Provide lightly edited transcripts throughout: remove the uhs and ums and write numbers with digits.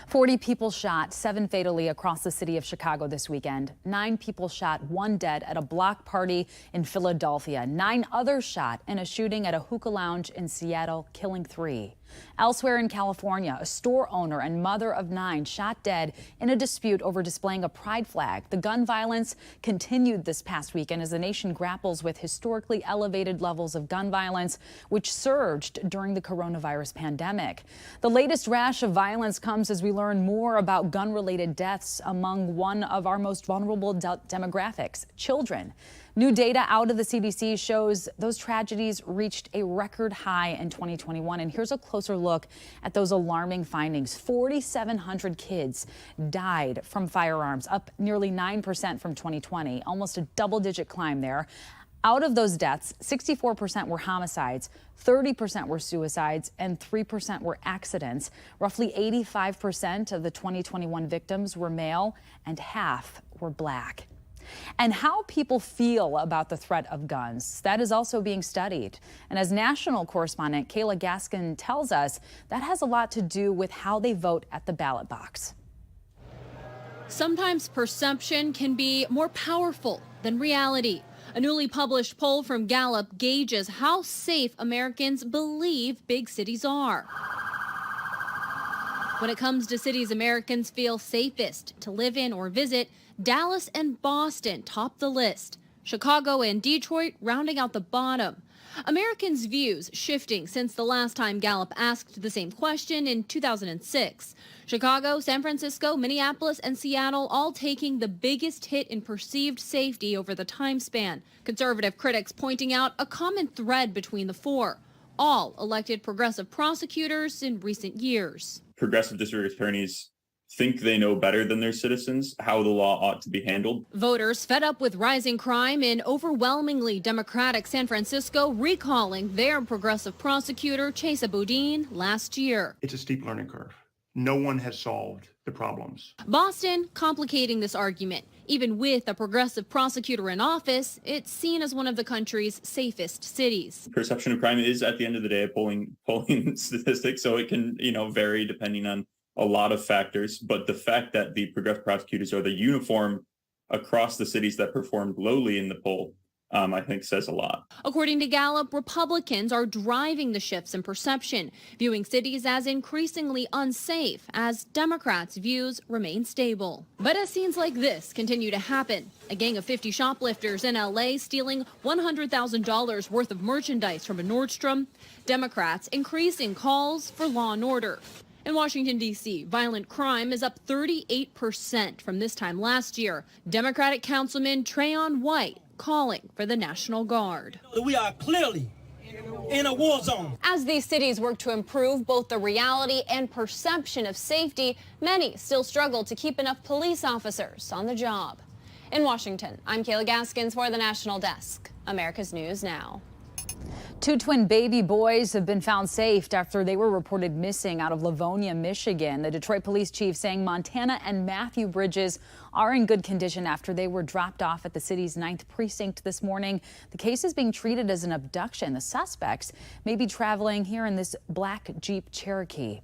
40 people shot, 7 fatally across the city of Chicago this weekend. 9 people shot, 1 dead at a block party in Philadelphia. 9 others shot in a shooting at a hookah lounge in Seattle, killing 3. Elsewhere in California, a store owner and mother of 9 shot dead in a dispute over displaying a pride flag. The gun violence continued this past weekend as the nation grapples with historically elevated levels of gun violence, which surged during the coronavirus pandemic. The latest rash of violence comes as we learn more about gun-related deaths among one of our most vulnerable demographics, children. New data out of the CDC shows those tragedies reached a record high in 2021. And here's a closer look at those alarming findings. 4,700 kids died from firearms, up nearly 9% from 2020, almost a double-digit climb there. Out of those deaths, 64% were homicides, 30% were suicides, and 3% were accidents. Roughly 85% of the 2021 victims were male, and half were Black. And how people feel about the threat of guns, that is also being studied. And as national correspondent Kayla Gaskin tells us, that has a lot to do with how they vote at the ballot box. Sometimes perception can be more powerful than reality. A newly published poll from Gallup gauges how safe Americans believe big cities are. When it comes to cities Americans feel safest to live in or visit, Dallas and Boston top the list. Chicago and Detroit rounding out the bottom. Americans' views shifting since the last time Gallup asked the same question in 2006. Chicago, San Francisco, Minneapolis, and Seattle all taking the biggest hit in perceived safety over the time span. Conservative critics pointing out a common thread between the four. All elected progressive prosecutors in recent years. Progressive district attorneys think they know better than their citizens how the law ought to be handled. Voters fed up with rising crime in overwhelmingly Democratic San Francisco recalling their progressive prosecutor Chesa Boudin last year. It's a steep learning curve. No one has solved the problems. Boston complicating this argument. Even with a progressive prosecutor in office, it's seen as one of the country's safest cities. Perception of crime is, at the end of the day, a polling statistic, so it can, vary depending on a lot of factors. But the fact that the progressive prosecutors are the uniform across the cities that performed lowly in the poll, I think says a lot. According to Gallup, Republicans are driving the shifts in perception, viewing cities as increasingly unsafe as Democrats' views remain stable. But as scenes like this continue to happen, a gang of 50 shoplifters in LA stealing $100,000 worth of merchandise from a Nordstrom, Democrats increasing calls for law and order. In Washington, D.C., violent crime is up 38% from this time last year. Democratic Councilman Trayon White calling for the National Guard. We are clearly in a war zone. As these cities work to improve both the reality and perception of safety, many still struggle to keep enough police officers on the job. In Washington, I'm Kayla Gaskins for the National Desk, America's News Now. 2 twin baby boys have been found safe after they were reported missing out of Livonia, Michigan. The Detroit police chief saying Montana and Matthew Bridges are in good condition after they were dropped off at the city's 9th precinct this morning. The case is being treated as an abduction. The suspects may be traveling here in this black Jeep Cherokee.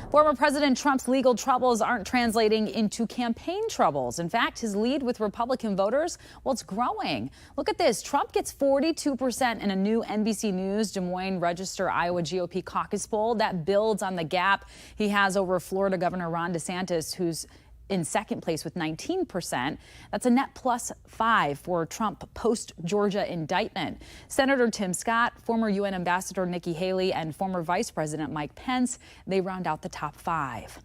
Former President Trump's legal troubles aren't translating into campaign troubles. In fact, his lead with Republican voters, well, it's growing. Look at this. Trump gets 42% in a new NBC News Des Moines Register Iowa GOP caucus poll. That builds on the gap he has over Florida Governor Ron DeSantis, who's in second place with 19%. That's a net +5 for Trump post-Georgia indictment. Senator Tim Scott, former UN Ambassador Nikki Haley, and former Vice President Mike Pence, they round out the top 5.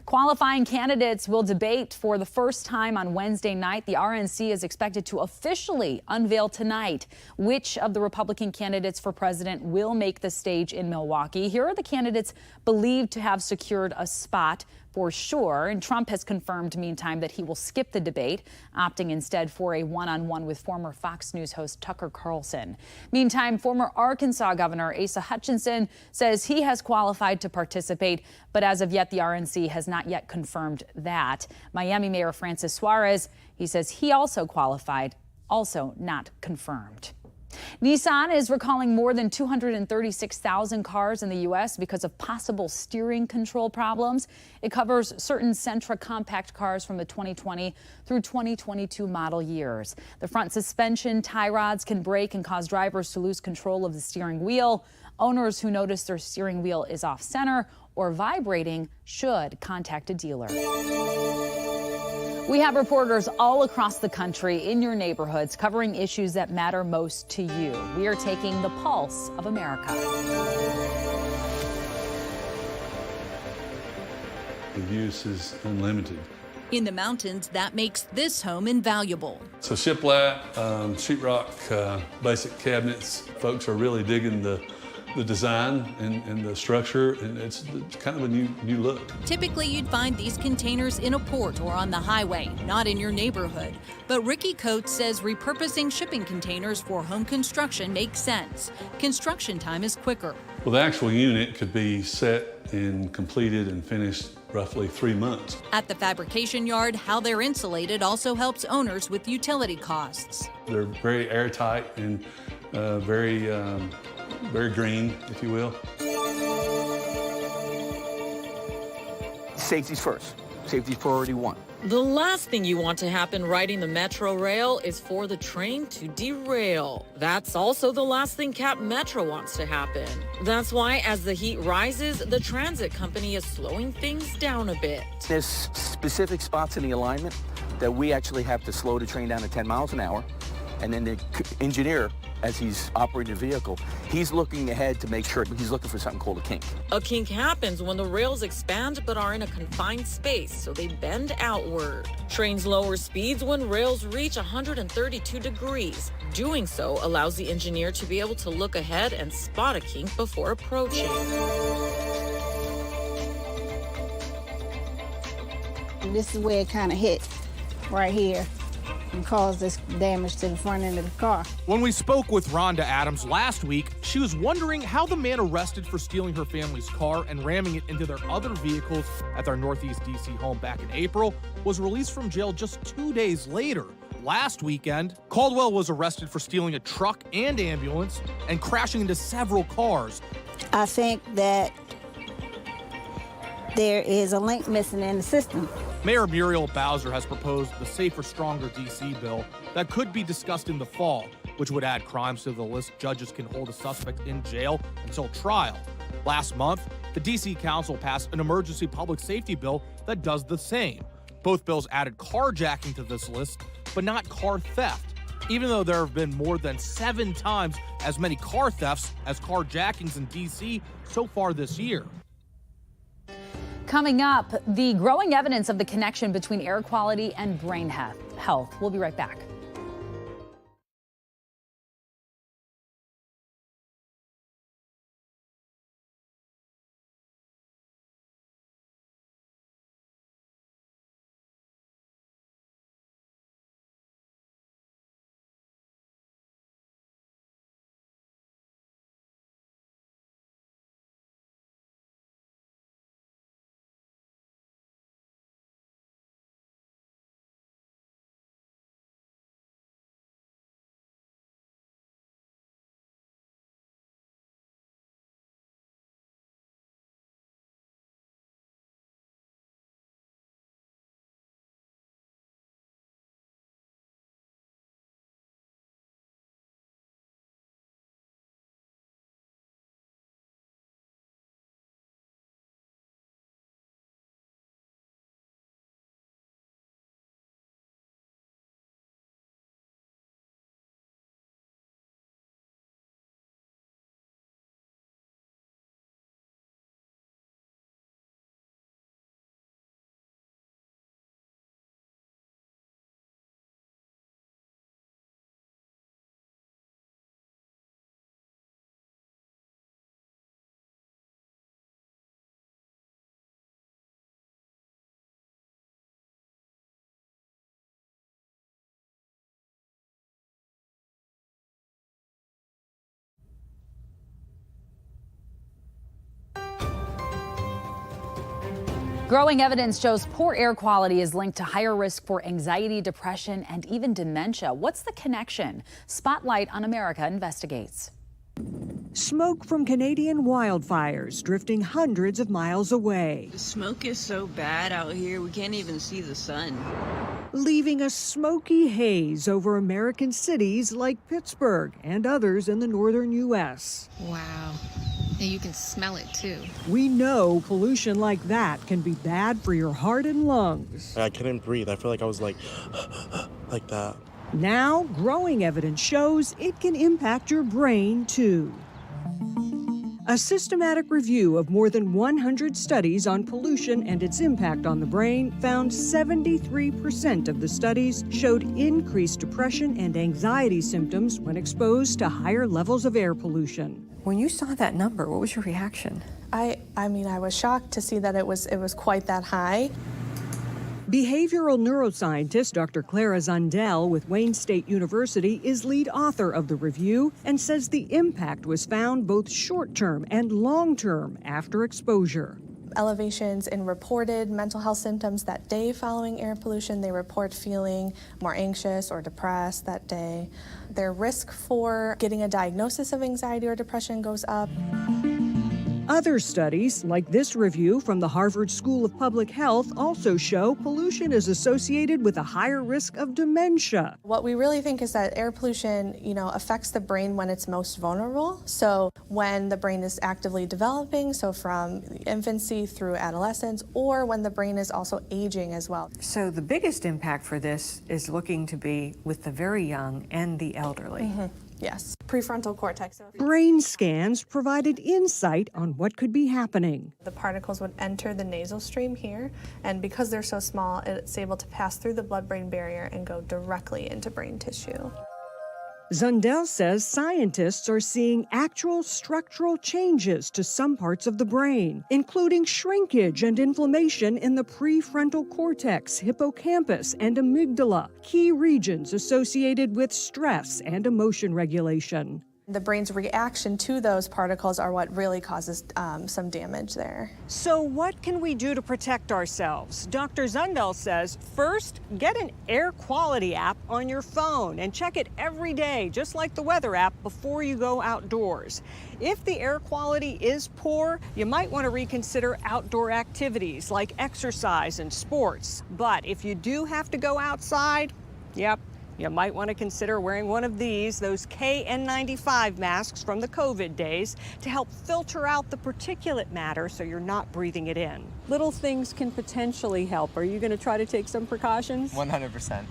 Qualifying candidates will debate for the first time on Wednesday night. The RNC is expected to officially unveil tonight which of the Republican candidates for president will make the stage in Milwaukee. Here are the candidates believed to have secured a spot for sure. And Trump has confirmed, meantime, that he will skip the debate, opting instead for a one-on-one with former Fox News host Tucker Carlson. Meantime, former Arkansas Governor Asa Hutchinson says he has qualified to participate, but as of yet, the RNC has not yet confirmed that. Miami Mayor Francis Suarez, he says he also qualified, also not confirmed. Nissan is recalling more than 236,000 cars in the U.S. because of possible steering control problems. It covers certain Sentra compact cars from the 2020 through 2022 model years. The front suspension tie rods can break and cause drivers to lose control of the steering wheel. Owners who notice their steering wheel is off center or vibrating should contact a dealer. We have reporters all across the country in your neighborhoods covering issues that matter most to you. We are taking the pulse of America. The use is unlimited. In the mountains, that makes this home invaluable. So shiplap, sheetrock, basic cabinets. Folks are really digging the design and the structure, and it's kind of a new look. Typically, you'd find these containers in a port or on the highway, not in your neighborhood. But Ricky Coates says repurposing shipping containers for home construction makes sense. Construction time is quicker. Well, the actual unit could be set and completed and finished roughly 3 months. At the fabrication yard, how they're insulated also helps owners with utility costs. They're very airtight and very green, if you will. Safety's first. Safety's priority one. The last thing you want to happen riding the Metro rail is for the train to derail. That's also the last thing Cap Metro wants to happen. That's why, as the heat rises, the transit company is slowing things down a bit. There's specific spots in the alignment that we actually have to slow the train down to 10 miles an hour, and then the engineer, as he's operating the vehicle, he's looking ahead to make sure he's looking for something called a kink. A kink happens when the rails expand but are in a confined space, so they bend outward. Trains lower speeds when rails reach 132 degrees. Doing so allows the engineer to be able to look ahead and spot a kink before approaching. This is where it kind of hit, right here, and caused this damage to the front end of the car. When we spoke with Rhonda Adams last week, she was wondering how the man arrested for stealing her family's car and ramming it into their other vehicles at their Northeast DC home back in April was released from jail just 2 days later. Last weekend, Caldwell was arrested for stealing a truck and ambulance and crashing into several cars. I think that there is a link missing in the system. Mayor Muriel Bowser has proposed the Safer, Stronger DC bill that could be discussed in the fall, which would add crimes to the list judges can hold a suspect in jail until trial. Last month, the DC Council passed an emergency public safety bill that does the same. Both bills added carjacking to this list, but not car theft, even though there have been more than 7 times as many car thefts as carjackings in DC so far this year. Coming up, the growing evidence of the connection between air quality and brain health. We'll be right back. Growing evidence shows poor air quality is linked to higher risk for anxiety, depression, and even dementia. What's the connection? Spotlight on America investigates. Smoke from Canadian wildfires drifting hundreds of miles away. The smoke is so bad out here, we can't even see the sun. Leaving a smoky haze over American cities like Pittsburgh and others in the northern U.S. Wow. And you can smell it too. We know pollution like that can be bad for your heart and lungs. I couldn't breathe. I feel like I was like that. Now, growing evidence shows it can impact your brain too. A systematic review of more than 100 studies on pollution and its impact on the brain found 73% of the studies showed increased depression and anxiety symptoms when exposed to higher levels of air pollution. When you saw that number, what was your reaction? I was shocked to see that it was quite that high. Behavioral neuroscientist Dr. Clara Zundel with Wayne State University is lead author of the review and says the impact was found both short-term and long-term after exposure. Elevations in reported mental health symptoms that day following air pollution. They report feeling more anxious or depressed that day. Their risk for getting a diagnosis of anxiety or depression goes up. Other studies, like this review from the Harvard School of Public Health, also show pollution is associated with a higher risk of dementia. What we really think is that air pollution, affects the brain when it's most vulnerable. So when the brain is actively developing, so from infancy through adolescence, or when the brain is also aging as well. So the biggest impact for this is looking to be with the very young and the elderly. Mm-hmm. Yes, prefrontal cortex. Brain scans provided insight on what could be happening. The particles would enter the nasal stream here, and because they're so small, it's able to pass through the blood-brain barrier and go directly into brain tissue. Zundel says scientists are seeing actual structural changes to some parts of the brain, including shrinkage and inflammation in the prefrontal cortex, hippocampus, and amygdala, key regions associated with stress and emotion regulation. The brain's reaction to those particles are what really causes some damage there. So what can we do to protect ourselves? Dr. Zundel says, first, get an air quality app on your phone and check it every day, just like the weather app, before you go outdoors. If the air quality is poor, you might want to reconsider outdoor activities like exercise and sports. But if you do have to go outside, yep, you might want to consider wearing one of those KN95 masks from the COVID days to help filter out the particulate matter so you're not breathing it in. Little things can potentially help. Are you going to try to take some precautions? 100%.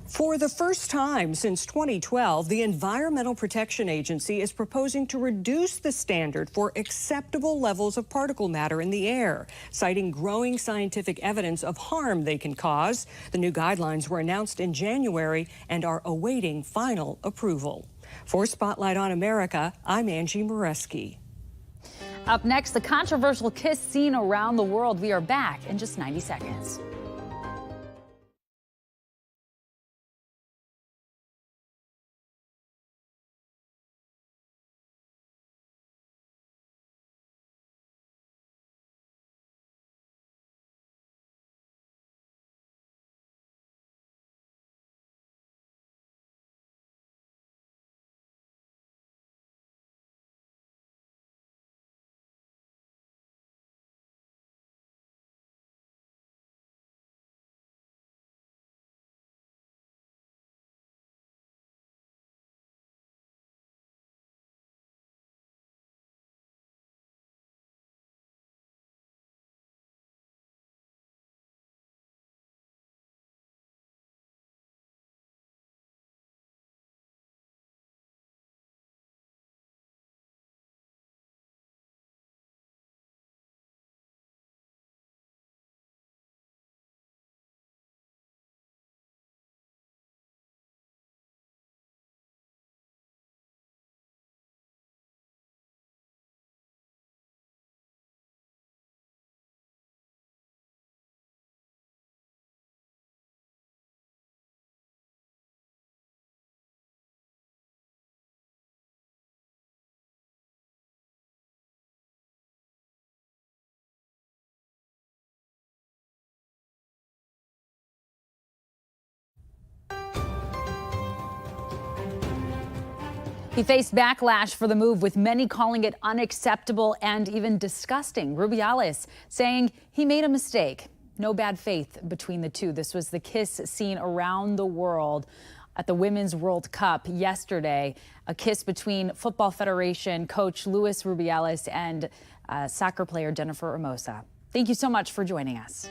For the first time since 2012, the Environmental Protection Agency is proposing to reduce the standard for acceptable levels of particle matter in the air, citing growing scientific evidence of harm they can cause. The new guidelines were announced in January and are awaiting final approval. For Spotlight on America, I'm Angie Moreski. Up next, the controversial kiss seen around the world. We are back in just 90 seconds. He faced backlash for the move, with many calling it unacceptable and even disgusting. Rubiales saying he made a mistake. No bad faith between the two. This was the kiss seen around the world at the Women's World Cup yesterday. A kiss between Football Federation coach Luis Rubiales and soccer player Jennifer Hermosa. Thank you so much for joining us.